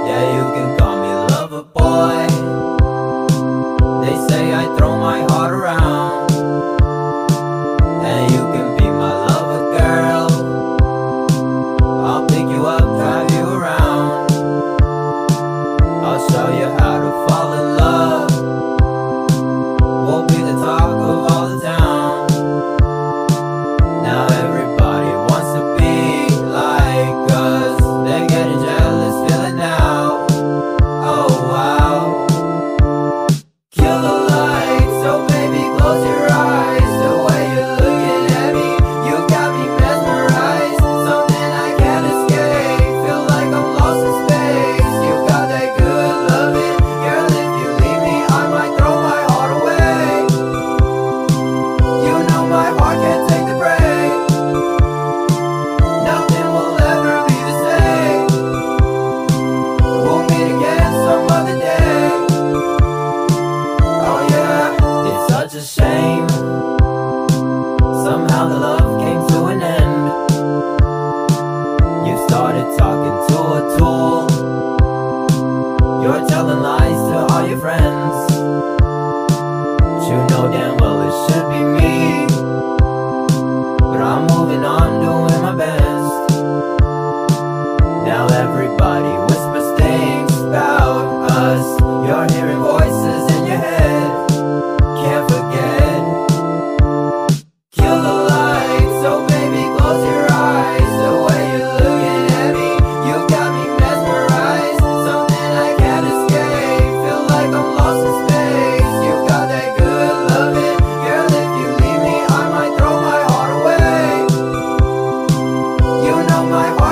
Yeah, you can call me lover boy. They say I throw my heart around, and you can be my lover girl. I'll pick you up, drive you around. I'll show you how to fall in love. We'll be the talk of all the town. Now everybody wants to be like us. They're getting jealous, feel it now. Oh wow. Kill the lights, so baby close your eyes. The way you're looking at me, you got me mesmerized. Something I can't escape, feel like I'm lost in space. You got that good loving, girl, if you leave me I might throw my heart away. You know my heart can't take the break. Nothing will ever be the same. We'll meet again some other day. Oh yeah, it's such a shame. Somehow the love came to an end. You started talking to a tool. You're telling lies to all your friends, but you know damn well it should be me. But I'm moving on, doing my best. Now everybody whispers things about us. You're hearing voices in your head. Can't forget. Kill the lights, so baby close your eyes. The way you're looking at me, you got me mesmerized. Something I can't escape, feel like I'm lost in space. You got that good loving, girl, if you leave me I might throw my heart away. You know my heart